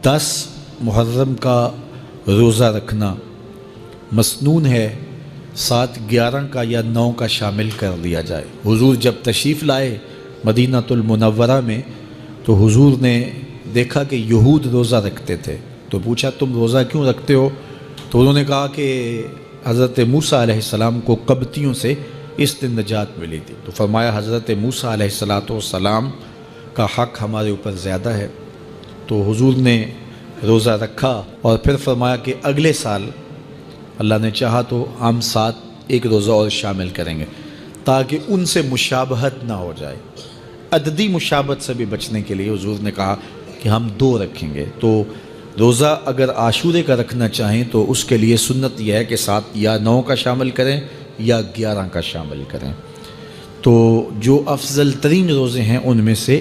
10 محرم کا روزہ رکھنا مسنون ہے، 7، 11 کا یا 9 کا شامل کر لیا جائے۔ حضور جب تشریف لائے مدینہ المنورہ میں تو حضور نے دیکھا کہ یہود روزہ رکھتے تھے، تو پوچھا تم روزہ کیوں رکھتے ہو؟ تو انہوں نے کہا کہ حضرت موسیٰ علیہ السلام کو قبطیوں سے اس دن نجات ملی تھی، تو فرمایا حضرت موسیٰ علیہ السلام کا حق ہمارے اوپر زیادہ ہے۔ تو حضور نے روزہ رکھا اور پھر فرمایا کہ اگلے سال اللہ نے چاہا تو ہم 7 ایک روزہ اور شامل کریں گے، تاکہ ان سے مشابہت نہ ہو جائے۔ عددی مشابہت سے بھی بچنے کے لیے حضور نے کہا کہ ہم 2 رکھیں گے۔ تو روزہ اگر عاشورے کا رکھنا چاہیں تو اس کے لیے سنت یہ ہے کہ 7 یا 9 کا شامل کریں یا 11 کا شامل کریں۔ تو جو افضل ترین روزے ہیں ان میں سے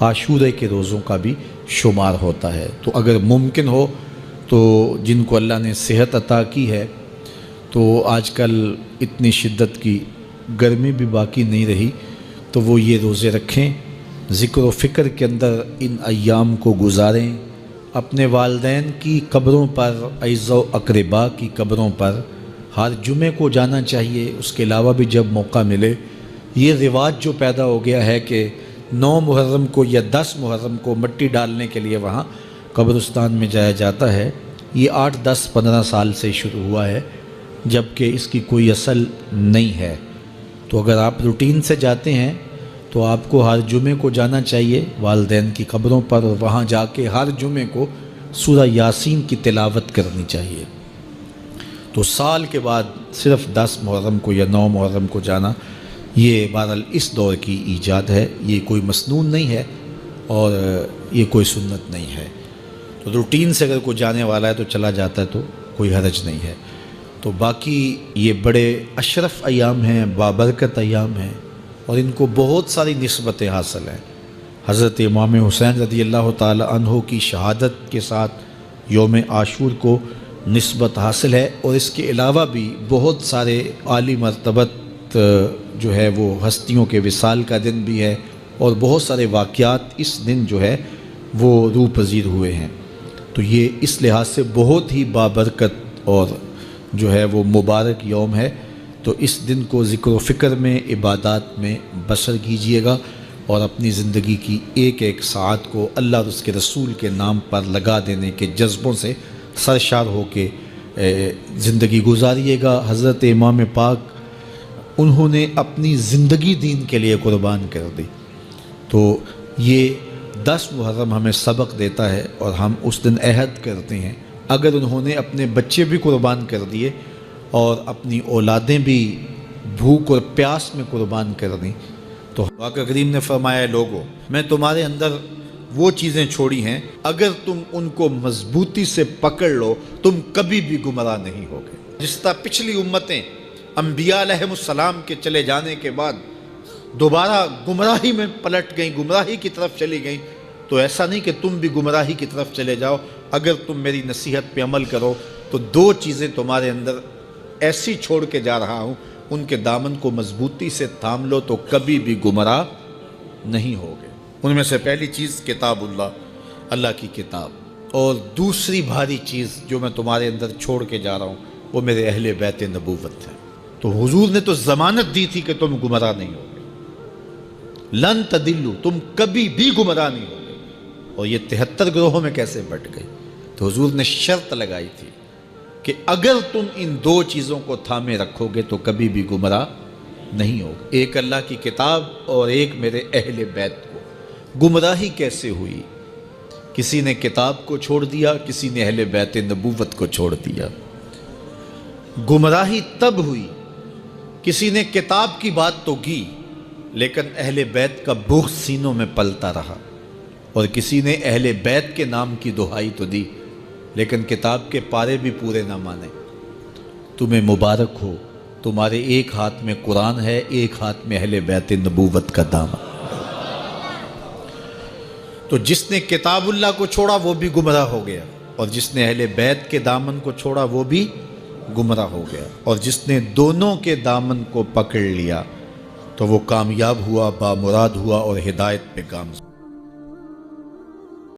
عاشورے کے روزوں کا بھی شمار ہوتا ہے۔ تو اگر ممکن ہو تو جن کو اللہ نے صحت عطا کی ہے، تو آج کل اتنی شدت کی گرمی بھی باقی نہیں رہی، تو وہ یہ روزے رکھیں، ذکر و فکر کے اندر ان ایام کو گزاریں، اپنے والدین کی قبروں پر، اعزاء و اقرباء کی قبروں پر ہر جمعے کو جانا چاہیے۔ اس کے علاوہ بھی جب موقع ملے، یہ رواج جو پیدا ہو گیا ہے کہ 9 محرم کو یا 10 محرم کو مٹی ڈالنے کے لیے وہاں قبرستان میں جایا جاتا ہے، یہ 8، 10، 15 سال سے شروع ہوا ہے، جبکہ اس کی کوئی اصل نہیں ہے۔ تو اگر آپ روٹین سے جاتے ہیں تو آپ کو ہر جمعے کو جانا چاہیے والدین کی قبروں پر، اور وہاں جا کے ہر جمعے کو سورہ یاسین کی تلاوت کرنی چاہیے۔ تو سال کے بعد صرف 10 محرم کو یا 9 محرم کو جانا، یہ بہرحال اس دور کی ایجاد ہے، یہ کوئی مسنون نہیں ہے اور یہ کوئی سنت نہیں ہے۔ تو روٹین سے اگر کوئی جانے والا ہے تو چلا جاتا ہے تو کوئی حرج نہیں ہے۔ تو باقی یہ بڑے اشرف ایام ہیں، بابرکت ایام ہیں، اور ان کو بہت ساری نسبتیں حاصل ہیں۔ حضرت امام حسین رضی اللہ تعالی عنہ کی شہادت کے ساتھ یوم عاشور کو نسبت حاصل ہے، اور اس کے علاوہ بھی بہت سارے عالی مرتبت جو ہے وہ ہستیوں کے وصال کا دن بھی ہے، اور بہت سارے واقعات اس دن جو ہے وہ روح پذیر ہوئے ہیں۔ تو یہ اس لحاظ سے بہت ہی بابرکت اور جو ہے وہ مبارک یوم ہے۔ تو اس دن کو ذکر و فکر میں، عبادات میں بسر کیجیے گا، اور اپنی زندگی کی ایک ایک ساعت کو اللہ اور اس کے رسول کے نام پر لگا دینے کے جذبوں سے سرشار ہو کے زندگی گزاریے گا۔ حضرت امام پاک انہوں نے اپنی زندگی دین کے لیے قربان کر دی، تو یہ 10 محرم ہمیں سبق دیتا ہے، اور ہم اس دن عہد کرتے ہیں اگر انہوں نے اپنے بچے بھی قربان کر دیے اور اپنی اولادیں بھی بھوک اور پیاس میں قربان کر دیں، تو آقا کریم نے فرمایا لوگو میں تمہارے اندر وہ چیزیں چھوڑی ہیں، اگر تم ان کو مضبوطی سے پکڑ لو تم کبھی بھی گمراہ نہیں ہوگے۔ جس طرح پچھلی امتیں انبیاء علیہ السلام کے چلے جانے کے بعد دوبارہ گمراہی میں پلٹ گئیں، گمراہی کی طرف چلی گئیں، تو ایسا نہیں کہ تم بھی گمراہی کی طرف چلے جاؤ۔ اگر تم میری نصیحت پہ عمل کرو تو 2 چیزیں تمہارے اندر ایسی چھوڑ کے جا رہا ہوں، ان کے دامن کو مضبوطی سے تھام لو تو کبھی بھی گمراہ نہیں ہوگے۔ ان میں سے پہلی چیز کتاب اللہ، اللہ کی کتاب، اور دوسری بھاری چیز جو میں تمہارے اندر چھوڑ کے جا رہا ہوں وہ میرے اہل بیت نبوت ہے۔ تو حضور نے تو ضمانت دی تھی کہ تم گمراہ نہیں ہوگے، لن تدلوا، تم کبھی بھی گمراہ نہیں ہوگے۔ اور یہ 73 گروہوں میں کیسے بٹ گئے؟ تو حضور نے شرط لگائی تھی کہ اگر تم ان 2 چیزوں کو تھامے رکھو گے تو کبھی بھی گمراہ نہیں ہوگے، ایک اللہ کی کتاب اور ایک میرے اہل بیت کو۔ گمراہی کیسے ہوئی؟ کسی نے کتاب کو چھوڑ دیا، کسی نے اہل بیت نبوت کو چھوڑ دیا۔ گمراہی تب ہوئی کسی نے کتاب کی بات تو کی لیکن اہل بیت کا بغض سینوں میں پلتا رہا، اور کسی نے اہل بیت کے نام کی دہائی تو دی لیکن کتاب کے پارے بھی پورے نہ مانے۔ تمہیں مبارک ہو، تمہارے ایک ہاتھ میں قرآن ہے، ایک ہاتھ میں اہل بیت نبوت کا دامن۔ تو جس نے کتاب اللہ کو چھوڑا وہ بھی گمراہ ہو گیا، اور جس نے اہل بیت کے دامن کو چھوڑا وہ بھی گمراہ ہو گیا، اور جس نے دونوں کے دامن کو پکڑ لیا تو وہ کامیاب ہوا، بامراد ہوا اور ہدایت پہ گامزن